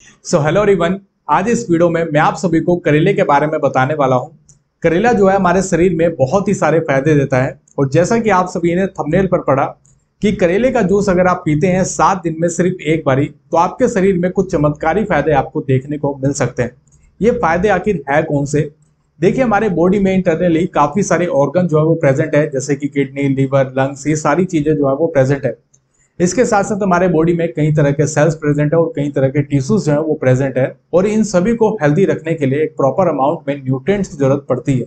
So hello everyone. आज इस video में मैं आप सभी को करेले के बारे में बताने वाला हूं। करेला जो है हमारे शरीर में बहुत ही सारे फायदे देता है और जैसा कि आप सभी ने थंबनेल पर पढ़ा कि करेले का जूस अगर आप पीते हैं 7 दिन में सिर्फ एक बारी तो आपके शरीर में कुछ चमत्कारी फायदे आपको देखने को मिल सकते हैं। ये फायदे आखिर है कौन से? देखिए, हमारे बॉडी में इंटरनली काफी सारे ऑर्गन जो है वो प्रेजेंट है, जैसे कि किडनी, लीवर, लंग्स, ये सारी चीजें जो है वो प्रेजेंट है। इसके साथ साथ हमारे बॉडी में कई तरह के सेल्स प्रेजेंट है और कई तरह के टिश्यूज जो है वो प्रेजेंट है और इन सभी को हेल्दी रखने के लिए एक प्रॉपर अमाउंट में न्यूट्रिएंट्स की जरूरत पड़ती है।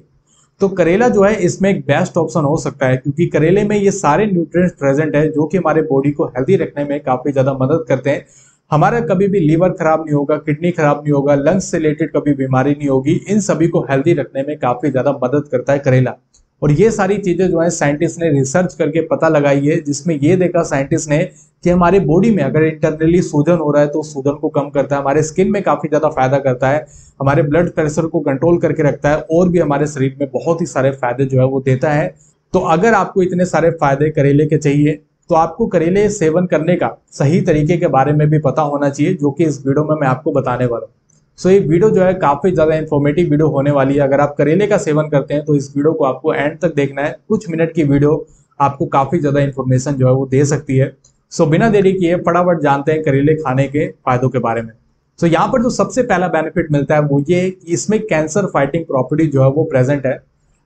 तो करेला जो है इसमें एक बेस्ट ऑप्शन हो सकता है, क्योंकि करेले में ये सारे न्यूट्रिएंट्स प्रेजेंट है जो कि हमारे बॉडी को हेल्दी रखने में काफी ज्यादा मदद करते हैं। हमारा कभी भी लीवर खराब नहीं होगा, किडनी खराब नहीं होगा, लंग्स से रिलेटेड कभी बीमारी नहीं होगी। इन सभी को हेल्दी रखने में काफी ज्यादा मदद करता है करेला। और ये सारी चीजें जो है साइंटिस्ट ने रिसर्च करके पता लगाई है, जिसमें ये देखा साइंटिस्ट ने कि हमारे बॉडी में अगर इंटरनली सूजन हो रहा है तो सूजन को कम करता है, हमारे स्किन में काफी ज्यादा फायदा करता है, हमारे ब्लड प्रेशर को कंट्रोल करके रखता है और भी हमारे शरीर में बहुत ही सारे फायदे जो है वो देता है। तो अगर आपको इतने सारे फायदे करेले के चाहिए तो आपको करेले सेवन करने का सही तरीके के बारे में भी पता होना चाहिए, जो कि इस वीडियो में मैं आपको बताने वाला हूँ। सो ये वीडियो जो है काफी ज्यादा इन्फॉर्मेटिव वीडियो होने वाली है। अगर आप करेले का सेवन करते हैं तो इस वीडियो को आपको एंड तक देखना है। कुछ मिनट की वीडियो आपको काफी ज्यादा इन्फॉर्मेशन जो है वो दे सकती है। सो बिना देरी किए फटाफट जानते हैं करेले खाने के फायदों के बारे में। सो यहाँ पर जो सबसे पहला बेनिफिट मिलता है वो ये कि इसमें कैंसर फाइटिंग प्रॉपर्टी जो है वो प्रेजेंट है।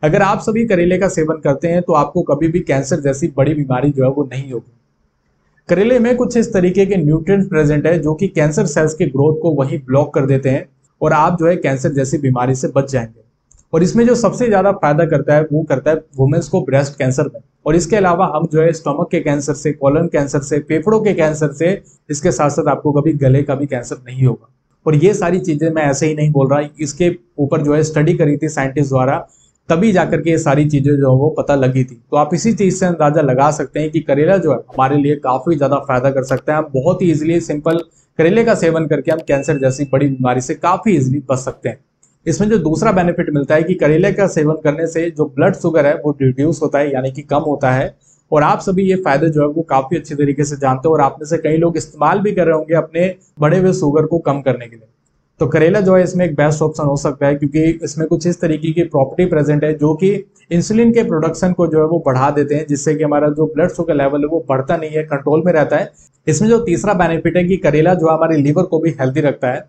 अगर आप सभी करेले का सेवन करते हैं तो आपको कभी भी कैंसर जैसी बड़ी बीमारी जो है वो नहीं होगी। करेले में कुछ इस तरीके के न्यूट्रिएंट्स प्रेजेंट है जो कि कैंसर सेल्स के ग्रोथ को वहीं ब्लॉक कर देते हैं और आप जो है कैंसर जैसी बीमारी से बच जाएंगे। और इसमें जो सबसे ज्यादा फायदा करता है वो करता है वुमेन्स को ब्रेस्ट कैंसर में। और इसके अलावा हम जो है स्टमक के कैंसर से, कोलन कैंसर से, फेफड़ों के कैंसर से, इसके साथ साथ आपको कभी गले का भी कैंसर नहीं होगा। और ये सारी चीजें मैं ऐसे ही नहीं बोल रहा, इसके ऊपर जो है स्टडी करी थी साइंटिस्ट द्वारा, तभी जाकर के ये सारी चीजें जो है वो पता लगी थी। तो आप इसी चीज से अंदाजा लगा सकते हैं कि करेला जो है हमारे लिए काफी ज्यादा फायदा कर सकता है। हम बहुत ही इजीली सिंपल करेले का सेवन करके हम कैंसर जैसी बड़ी बीमारी से काफी इजीली बच सकते हैं। इसमें जो दूसरा बेनिफिट मिलता है कि करेले का सेवन करने से जो ब्लड शुगर है वो रिड्यूस होता है, यानी कि कम होता है। और आप सभी ये फायदे जो है वो काफी अच्छी तरीके से जानते हो और आप में से कई लोग इस्तेमाल भी कर रहे होंगे अपने बढ़े हुए शुगर को कम करने के लिए। तो करेला जो है इसमें एक बेस्ट ऑप्शन हो सकता है, क्योंकि इसमें कुछ इस तरीके की प्रॉपर्टी प्रेजेंट है जो कि इंसुलिन के प्रोडक्शन को जो है वो बढ़ा देते हैं, जिससे कि हमारा जो ब्लड शुगर लेवल है वो बढ़ता नहीं है, कंट्रोल में रहता है। इसमें जो तीसरा बेनिफिट है कि करेला जो हमारे लीवर को भी हेल्दी रखता है।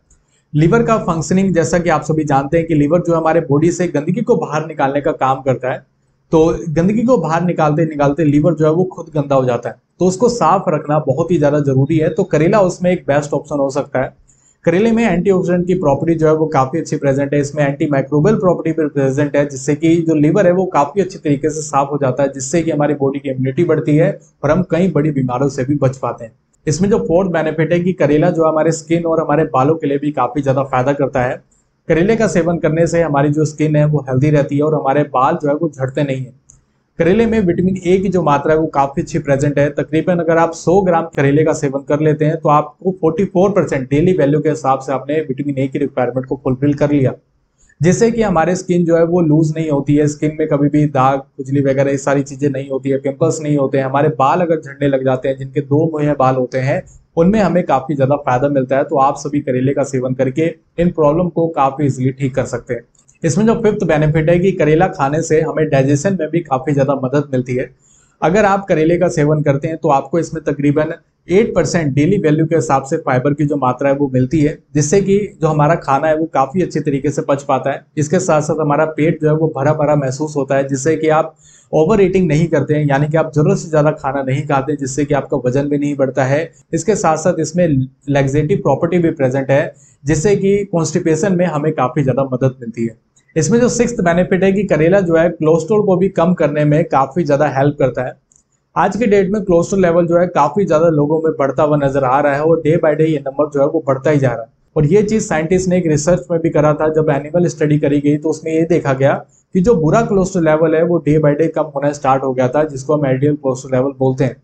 लीवर का फंक्शनिंग, जैसा कि आप सभी जानते हैं कि लीवर जो हमारे बॉडी से गंदगी को बाहर निकालने का काम करता है। तो गंदगी को बाहर निकालते निकालते लीवर जो है वो खुद गंदा हो जाता है, तो उसको साफ रखना बहुत ही ज्यादा जरूरी है। तो करेला उसमें एक बेस्ट ऑप्शन हो सकता है। करेले में एंटीऑक्सीडेंट की प्रॉपर्टी जो है वो काफी अच्छी प्रेजेंट है। इसमें एंटी माइक्रोबियल प्रॉपर्टी भी प्रेजेंट है, जिससे कि जो लीवर है वो काफी अच्छी तरीके से साफ हो जाता है, जिससे कि हमारी बॉडी की इम्यूनिटी बढ़ती है और हम कई बड़ी बीमारियों से भी बच पाते हैं। इसमें जो फोर्थ बेनिफिट है कि करेला जो हमारे स्किन और हमारे बालों के लिए भी काफी ज्यादा फायदा करता है। करेले का सेवन करने से हमारी जो स्किन है वो हेल्दी रहती है और हमारे बाल जो है वो झड़ते नहीं है। करेले में विटामिन ए की जो मात्रा है वो काफी अच्छी प्रेजेंट है। तकरीबन अगर आप 100 ग्राम करेले का सेवन कर लेते हैं तो आपको 44% डेली वैल्यू के हिसाब से आपने विटामिन ए की रिक्वायरमेंट को फुलफिल कर लिया, जिससे कि हमारे स्किन जो है वो लूज नहीं होती है, स्किन में कभी भी दाग, खुजली वगैरह ये सारी चीजें नहीं होती है, पिंपल्स नहीं होते हैं। हमारे बाल अगर झड़ने लग जाते हैं, जिनके 2 मुंह बाल होते हैं, उनमें हमें काफी ज्यादा फायदा मिलता है। तो आप सभी करेले का सेवन करके इन प्रॉब्लम को काफी इजिली ठीक कर सकते हैं। इसमें जो फिफ्थ बेनिफिट है कि करेला खाने से हमें डाइजेशन में भी काफी ज्यादा मदद मिलती है। अगर आप करेले का सेवन करते हैं तो आपको इसमें तकरीबन 8% डेली वैल्यू के हिसाब से फाइबर की जो मात्रा है वो मिलती है, जिससे कि जो हमारा खाना है वो काफी अच्छे तरीके से पच पाता है। इसके साथ साथ हमारा पेट जो है वो भरा भरा महसूस होता है, जिससे कि आप ओवर ईटिंग नहीं करते हैं, यानी कि आप जरूरत से ज्यादा खाना नहीं खाते, जिससे कि आपका वजन भी नहीं बढ़ता है। इसके साथ साथ इसमें लैक्सेटिव प्रॉपर्टी भी प्रेजेंट है, जिससे कि कॉन्स्टिपेशन में हमें काफी ज्यादा मदद मिलती है। इसमें जो सिक्स्थ बेनिफिट है कि करेला जो है कोलेस्ट्रॉल को भी कम करने में काफी ज्यादा हेल्प करता है। आज के डेट में कोलेस्ट्रॉल लेवल जो है काफी ज्यादा लोगों में बढ़ता हुआ नजर आ रहा है और डे बाय डे ये नंबर जो है वो बढ़ता ही जा रहा है। और ये चीज साइंटिस्ट ने एक रिसर्च में भी करा था, जब एनिमल स्टडी करी गई तो उसमें ये देखा गया कि जो बुरा कोलेस्ट्रॉल लेवल है वो डे बाय डे कम होना स्टार्ट हो गया था, जिसको हम एलडीएल कोलेस्ट्रॉल लेवल बोलते हैं।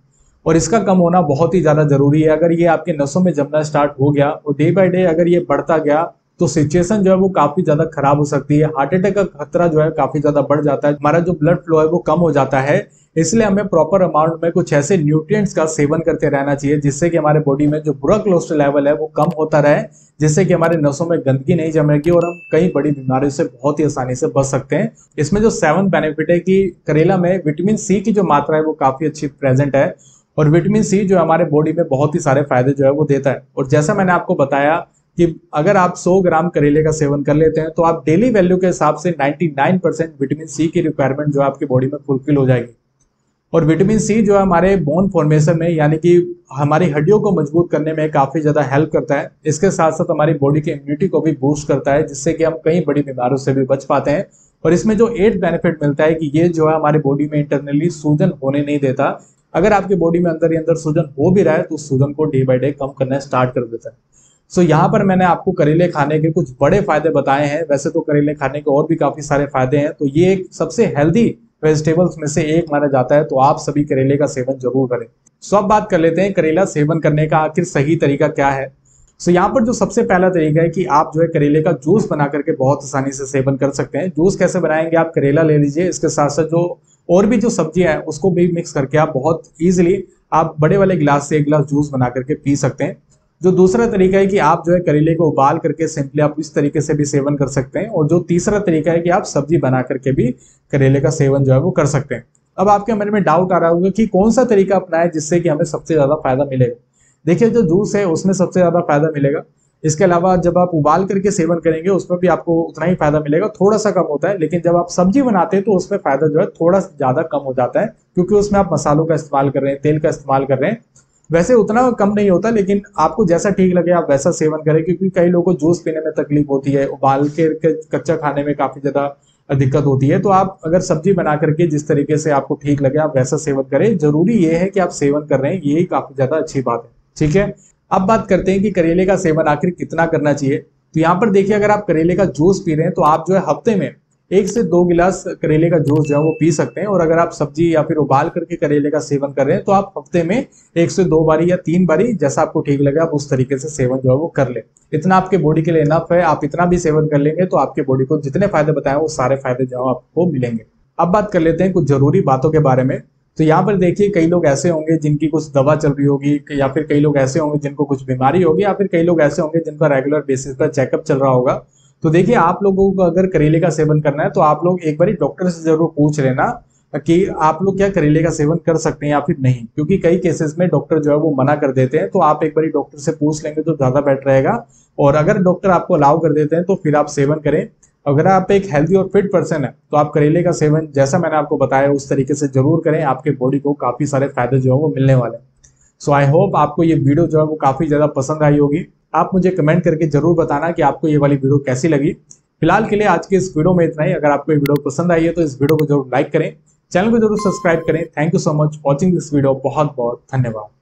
और इसका कम होना बहुत ही ज्यादा जरूरी है। अगर ये आपके नसों में जमना स्टार्ट हो गया और डे बाय डे अगर ये बढ़ता गया तो सिचुएशन जो है वो काफी ज्यादा खराब हो सकती है। हार्ट अटैक का खतरा जो है काफी ज्यादा बढ़ जाता है, हमारा जो ब्लड फ्लो है वो कम हो जाता है। इसलिए हमें प्रॉपर अमाउंट में कुछ ऐसे न्यूट्रिएंट्स का सेवन करते रहना चाहिए जिससे कि हमारे बॉडी में जो बुरा कोलेस्ट्रॉल लेवल है वो कम होता रहे, जिससे कि हमारे नसों में गंदगी नहीं जमेगी और हम कई बड़ी बीमारियों से बहुत ही आसानी से बच सकते हैं। इसमें जो 7 बेनिफिट है कि करेला में विटामिन सी की जो मात्रा है वो काफी अच्छी प्रेजेंट है, और विटामिन सी जो हमारे बॉडी में बहुत ही सारे फायदे जो है वो देता है। और जैसा मैंने आपको बताया कि अगर आप 100 ग्राम करेले का सेवन कर लेते हैं तो आप डेली वैल्यू के हिसाब से 99% विटामिन सी की रिक्वायरमेंट जो है आपकी बॉडी में फुलफिल हो जाएगी। और विटामिन सी जो है हमारे बोन फॉर्मेशन में यानी कि हमारी हड्डियों को मजबूत करने में काफी ज्यादा हेल्प करता है। इसके साथ साथ हमारी बॉडी की इम्यूनिटी को भी बूस्ट करता है, जिससे कि हम कई बड़ी बीमारियों से भी बच पाते हैं। और इसमें जो 8 बेनिफिट मिलता है कि ये जो है हमारी बॉडी में इंटरनली सूजन होने नहीं देता। अगर आपकी बॉडी में अंदर ही अंदर सूजन हो भी रहा है तो सूजन को डे बाय डे कम करना स्टार्ट कर देता है। सो यहाँ पर मैंने आपको करेले खाने के कुछ बड़े फायदे बताए हैं। वैसे तो करेले खाने के और भी काफी सारे फायदे हैं, तो ये एक सबसे हेल्दी वेजिटेबल्स में से एक माना जाता है, तो आप सभी करेले का सेवन जरूर करें। सो अब बात कर लेते हैं करेला सेवन करने का आखिर सही तरीका क्या है। सो यहाँ पर जो सबसे पहला तरीका है कि आप जो है करेले का जूस बना करके बहुत आसानी से सेवन कर सकते हैं। जूस कैसे बनाएंगे, आप करेला ले लीजिए, इसके साथ साथ जो और भी जो सब्जियां हैं उसको भी मिक्स करके आप बहुत इजीली आप बड़े वाले गिलास से 1 गिलास जूस बना करके पी सकते हैं। जो दूसरा तरीका है कि आप जो है करेले को उबाल करके सिंपली आप इस तरीके से भी सेवन कर सकते हैं। और जो तीसरा तरीका है कि आप सब्जी बना करके भी करेले का सेवन जो है वो कर सकते हैं। अब आपके मन में डाउट आ रहा होगा कि कौन सा तरीका अपनाएं जिससे कि हमें सबसे ज्यादा फायदा मिलेगा। देखिए, जो जूस है उसमें सबसे ज्यादा फायदा मिलेगा। इसके अलावा जब आप उबाल करके सेवन करेंगे उसमें भी आपको उतना ही फायदा मिलेगा, थोड़ा सा कम होता है। लेकिन जब आप सब्जी बनाते हैं तो उसमें फायदा जो है थोड़ा ज्यादा कम हो जाता है, क्योंकि उसमें आप मसालों का इस्तेमाल कर रहे हैं, तेल का इस्तेमाल कर रहे हैं। वैसे उतना कम नहीं होता, लेकिन आपको जैसा ठीक लगे आप वैसा सेवन करें, क्योंकि कई लोगों को जूस पीने में तकलीफ होती है, उबाल के कच्चा खाने में काफी ज्यादा दिक्कत होती है। तो आप अगर सब्जी बना करके जिस तरीके से आपको ठीक लगे आप वैसा सेवन करें। जरूरी ये है कि आप सेवन कर रहे हैं, यही काफी ज्यादा अच्छी बात है। ठीक है, अब बात करते हैं कि करेले का सेवन आखिर कितना करना चाहिए। तो यहाँ पर देखिए, अगर आप करेले का जूस पी रहे हैं तो आप जो है हफ्ते में 1 से 2 गिलास करेले का जूस जो है वो पी सकते हैं। और अगर आप सब्जी या फिर उबाल करके करेले का सेवन कर रहे हैं तो आप हफ्ते में 1 से 2 बारी या 3 बारी, जैसा आपको ठीक लगे आप उस तरीके से सेवन जो है वो कर ले। इतना आपके बॉडी के लिए इनफ है। आप इतना भी सेवन कर लेंगे तो आपके बॉडी को जितने फायदे बताए वो सारे फायदे जो है आपको मिलेंगे। अब बात कर लेते हैं कुछ जरूरी बातों के बारे में। तो यहाँ पर देखिए, कई लोग ऐसे होंगे जिनकी कुछ दवा चल रही होगी, या फिर कई लोग ऐसे होंगे जिनको कुछ बीमारी होगी, या फिर कई लोग ऐसे होंगे जिनका रेगुलर बेसिस पर चेकअप चल रहा होगा। तो देखिए, आप लोगों को अगर करेले का सेवन करना है तो आप लोग एक बार डॉक्टर से जरूर पूछ लेना कि आप लोग क्या करेले का सेवन कर सकते हैं या फिर नहीं, क्योंकि कई केसेस में डॉक्टर जो है वो मना कर देते हैं। तो आप एक बार डॉक्टर से पूछ लेंगे तो ज्यादा बेटर रहेगा। और अगर डॉक्टर आपको अलाउ कर देते हैं तो फिर आप सेवन करें। अगर आप एक हेल्दी और फिट पर्सन है तो आप करेले का सेवन जैसा मैंने आपको बताया उस तरीके से जरूर करें, आपके बॉडी को काफी सारे फायदे जो है वो मिलने वाले हैं। सो आई होप आपको ये वीडियो जो है वो काफी ज्यादा पसंद आई होगी। आप मुझे कमेंट करके जरूर बताना कि आपको ये वाली वीडियो कैसी लगी। फिलहाल के लिए आज के इस वीडियो में इतना ही। अगर आपको ये वीडियो पसंद आई है तो इस वीडियो को जरूर लाइक करें, चैनल को जरूर सब्सक्राइब करें। Thank you so much watching this video. बहुत बहुत धन्यवाद।